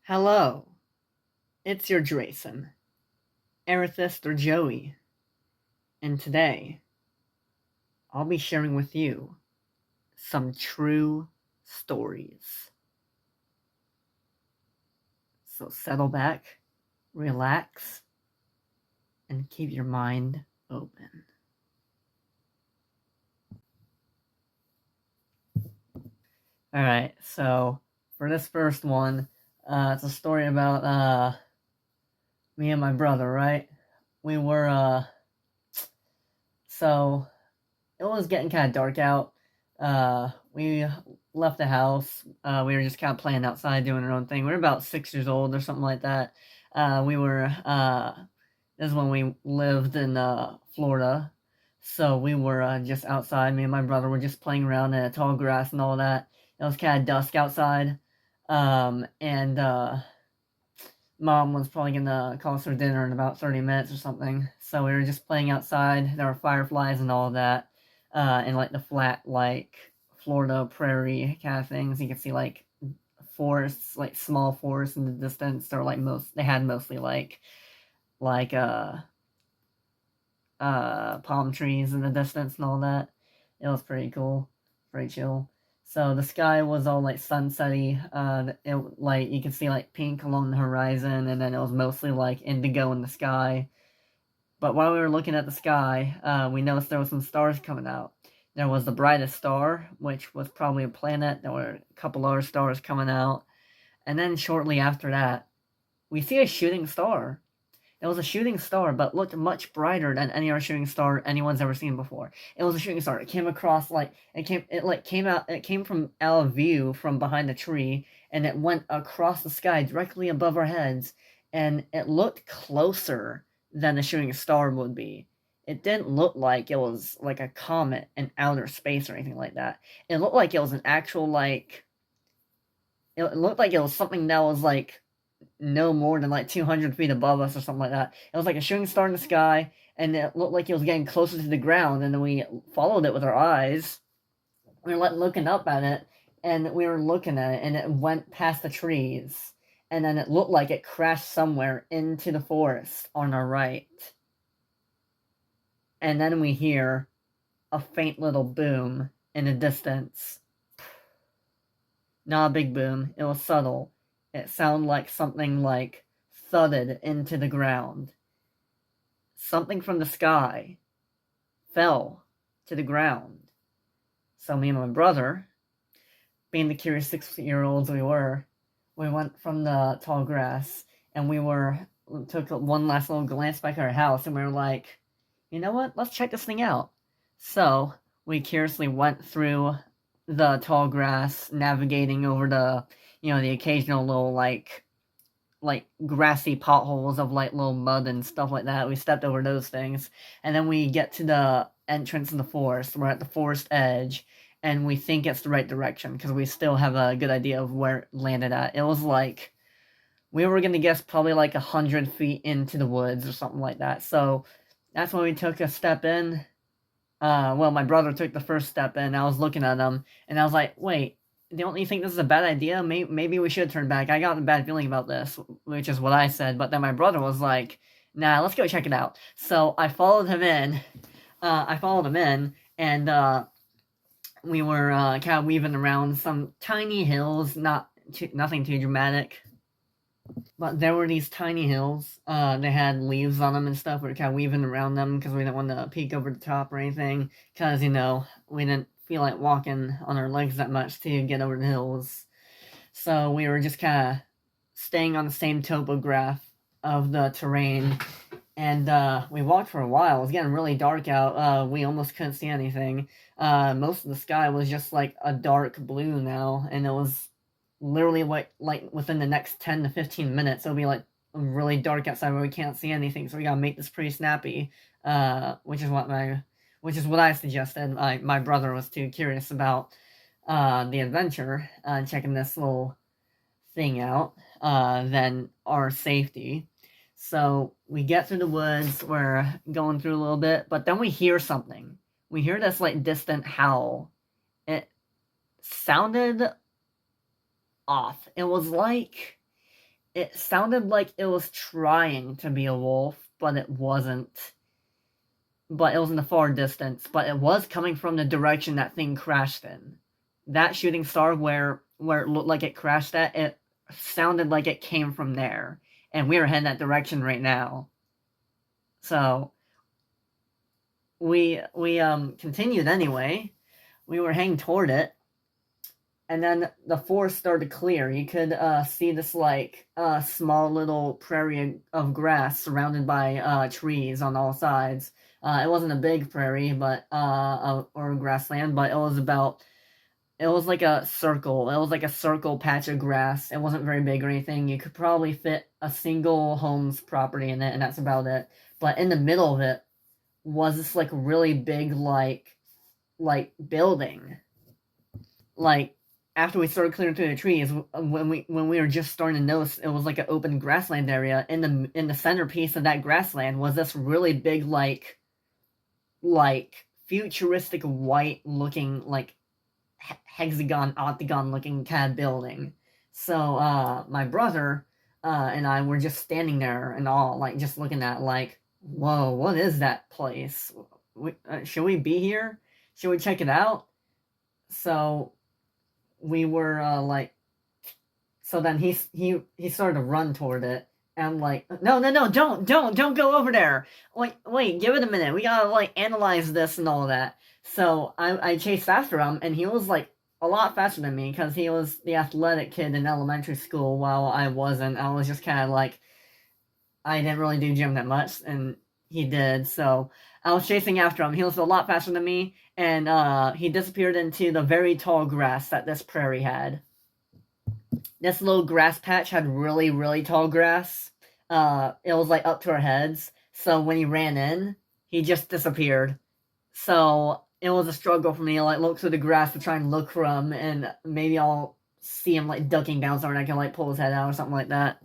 Hello, it's your Drayson, Amethyst or Joey, and today I'll be sharing with you some true stories. So settle back, relax, and keep your mind open. Alright, so for this first one, it's a story about me and my brother, right? We were, so it was getting kind of dark out. We left the house. We were just kind of playing outside, doing our own thing. We were about 6 years old or something like that. This is when we lived in Florida. So we were just outside. Me and my brother were just playing around in the tall grass and all that. It was kind of dusk outside. And Mom was probably gonna call us for dinner in about 30 minutes or something. So we were just playing outside. There were fireflies and all that. And like the flat, like Florida prairie kind of things. You could see like forests, like small forests in the distance. Or like they had mostly like palm trees in the distance and all that. It was pretty cool, pretty chill. So the sky was all like sunsetty. It like you could see like pink along the horizon, and then it was mostly like indigo in the sky. But while we were looking at the sky, we noticed there was some stars coming out. There was the brightest star, which was probably a planet. There were a couple other stars coming out, and then shortly after that, we see a shooting star. It was a shooting star, but looked much brighter than any other shooting star anyone's ever seen before. It was a shooting star. It came across it came from out of view from behind the tree, and it went across the sky directly above our heads, and it looked closer than a shooting star would be. It didn't look like it was like a comet in outer space or anything like that. It looked like it was an actual it looked like it was something that was like no more than like 200 feet above us or something like that. It was like a shooting star in the sky, and it looked like it was getting closer to the ground, and then we followed it with our eyes. We were looking up at it, and we were looking at it, and it went past the trees, and then it looked like it crashed somewhere into the forest on our right. And then we hear a faint little boom in the distance. Not a big boom, it was subtle. It sounded like something like thudded into the ground. Something from the sky fell to the ground. So me and my brother, being the curious 6-year-olds we were, we went from the tall grass, and we took one last little glance back at our house, and we were like, you know what, let's check this thing out. So we curiously went through the tall grass, navigating over the occasional little like grassy potholes of like little mud and stuff like that. We stepped over those things, and then we get to the entrance of the forest. We're at the forest edge, and we think it's the right direction because we still have a good idea of where it landed at. It was like we were gonna guess probably like 100 feet into the woods or something like that. So that's when we took a step in. Well, my brother took the first step in. I was looking at him, and I was like, wait, don't you think this is a bad idea? Maybe we should turn back. I got a bad feeling about this, which is what I said. But then my brother was like, nah, let's go check it out. So I followed him in. And we were kind of weaving around some tiny hills, nothing too dramatic. But there were these tiny hills. They had leaves on them and stuff. We were kind of weaving around them because we didn't want to peek over the top or anything. Because, we didn't feel like walking on our legs that much to get over the hills. So we were just kind of staying on the same topograph of the terrain. And we walked for a while. It was getting really dark out. We almost couldn't see anything. Most of the sky was just like a dark blue now. And it was literally like within the next 10 to 15 minutes it'll be like really dark outside where we can't see anything, so we gotta make this pretty snappy, which is what I suggested. My brother was too curious about the adventure, checking this little thing out, than our safety. So we get through the woods, we're going through a little bit, but then we hear something. We hear this like distant howl. It sounded off. It was like it sounded like it was trying to be a wolf, but it wasn't. But it was in the far distance, but it was coming from the direction that thing crashed in. That shooting star where it looked like it crashed at, it sounded like it came from there. And we were heading that direction right now. So we continued anyway. We were heading toward it. And then the forest started to clear. You could see this like small little prairie of grass surrounded by trees on all sides. It wasn't a big prairie, but or grassland, but it was like a circle. It was like a circle patch of grass. It wasn't very big or anything. You could probably fit a single home's property in it, and that's about it. But in the middle of it was this like really big like building. Like after we started clearing through the trees, when we were just starting to notice it was like an open grassland area. In the centerpiece of that grassland was this really big like futuristic white looking like hexagon, octagon looking kind of building. So my brother and I were just standing there and all like just looking at like, whoa, what is that place? Should we be here? Should we check it out? So we were so then he started to run toward it. And I'm like, no, don't go over there. Wait, give it a minute. We gotta like analyze this and all that. So I chased after him, and he was like a lot faster than me because he was the athletic kid in elementary school while I wasn't. I was just kind of like, I didn't really do gym that much, and he did. So I was chasing after him. He was a lot faster than me, and he disappeared into the very tall grass that this prairie had. This little grass patch had really, really tall grass. It was like up to our heads. So when he ran in, he just disappeared. So it was a struggle for me to like look through the grass to try and look for him, and maybe I'll see him like ducking down somewhere and I can like pull his head out or something like that.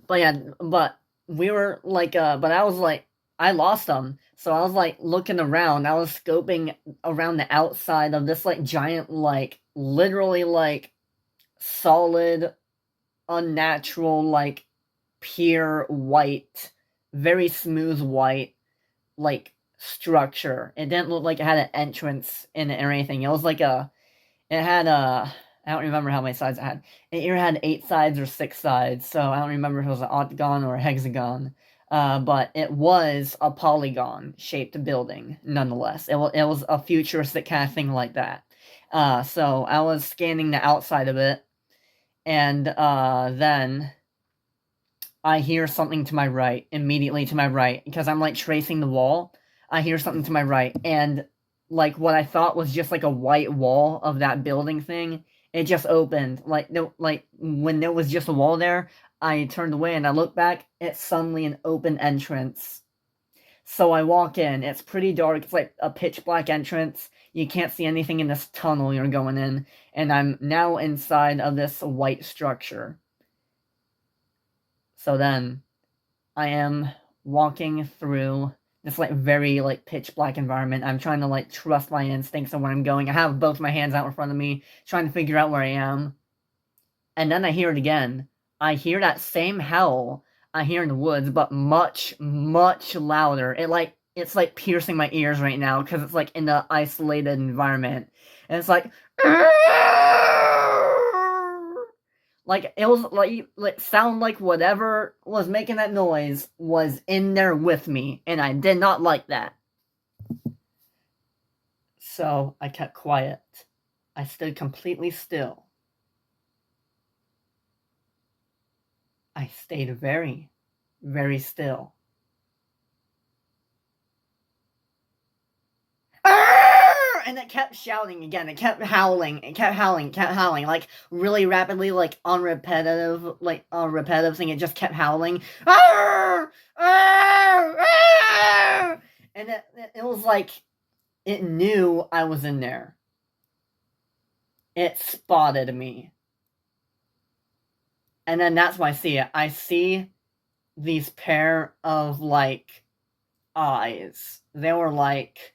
But yeah, but we were like, but I was like, I lost him. So I was like looking around. I was scoping around the outside of this like giant, like literally like solid, unnatural, like pure white, very smooth white, like structure. It didn't look like it had an entrance in it or anything. It was like it had I don't remember how many sides it had. It either had 8 sides or 6 sides, so I don't remember if it was an octagon or a hexagon. But it was a polygon-shaped building, nonetheless. It was a futuristic kind of thing like that. So I was scanning the outside of it, and then I hear something to my right, immediately to my right, because I'm like tracing the wall. I hear something to my right, and like what I thought was just like a white wall of that building thing, it just opened. Like no, like when there was just a wall there, I turned away and I looked back. It's suddenly an open entrance. So I walk in. It's pretty dark. It's like a pitch black entrance. You can't see anything in this tunnel you're going in, and I'm now inside of this white structure. So then I am walking through this like very like pitch black environment. I'm trying to like trust my instincts of where I'm going. I have both my hands out in front of me, trying to figure out where I am. And then I hear it again. I hear that same howl I hear in the woods, but much, much louder. It's like piercing my ears right now because it's like in the isolated environment. And it's like like it was like sound like whatever was making that noise was in there with me, and I did not like that. So I kept quiet. I stood completely still. I stayed very, very still. And it kept shouting again. It kept howling. It kept howling, like really rapidly, like on repetitive thing. It just kept howling. And it was like it knew I was in there. It spotted me. And then that's why I see it. I see these pair of like eyes. They were like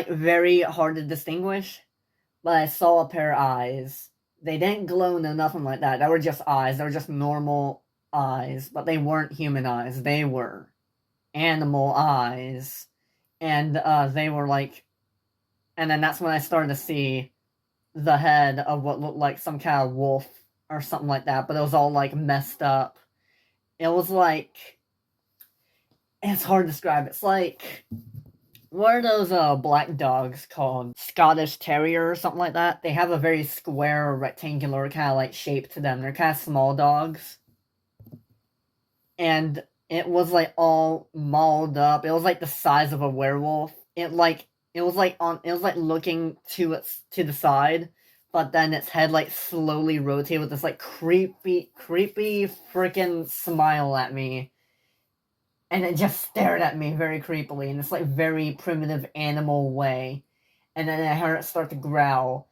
very hard to distinguish, but I saw a pair of eyes They didn't glow, no nothing like that. They were just eyes. They were just normal eyes, but they weren't human eyes. They were animal eyes. And they were like, and then that's when I started to see the head of what looked like some kind of wolf or something like that, but it was all like messed up. It was like, it's hard to describe. It's like, what are those black dogs called? Scottish Terrier or something like that? They have a very square, rectangular kind of like shape to them. They're kind of small dogs. And it was like all mauled up. It was like the size of a werewolf. It was like looking to the side, but then its head like slowly rotated with this like creepy freaking smile at me. And it just stared at me very creepily in this like very primitive animal way. And then I heard it start to growl.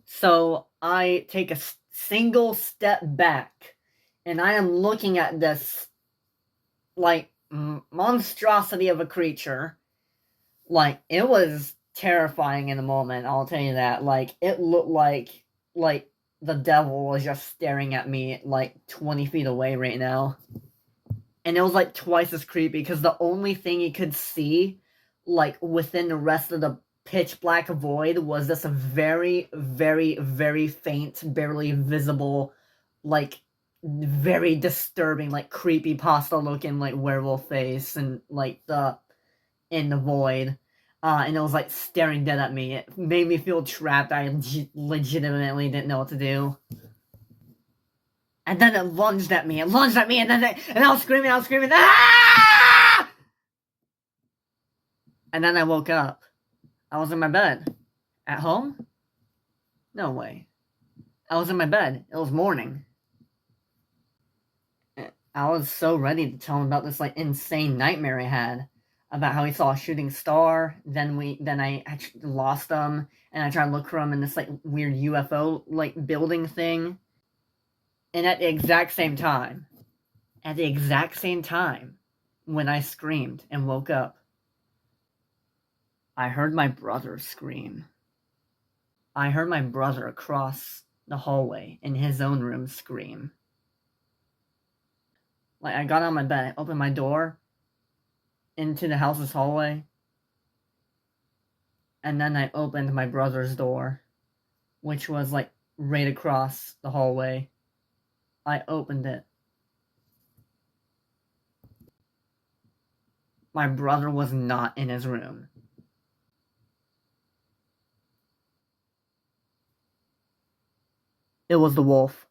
So I take a single step back, and I am looking at this like monstrosity of a creature. Like, it was terrifying in the moment, I'll tell you that. Like, it looked like the devil was just staring at me like 20 feet away right now. And it was like twice as creepy because the only thing you could see like within the rest of the pitch black void was this very, very, very faint, barely visible, like very disturbing, like creepy pasta looking like werewolf face and like in the void. And it was like staring dead at me. It made me feel trapped. I legitimately didn't know what to do. And then it lunged at me, and I was screaming, ah! And then I woke up. I was in my bed. At home? No way. I was in my bed. It was morning. I was so ready to tell him about this like insane nightmare I had. About how he saw a shooting star, then I actually lost him, and I tried to look for him in this like weird UFO like building thing. And at the exact same time, when I screamed and woke up, I heard my brother scream. I heard my brother across the hallway in his own room scream. Like, I got on my bed, I opened my door into the house's hallway, and then I opened my brother's door, which was like right across the hallway. I opened it. My brother was not in his room. It was the wolf.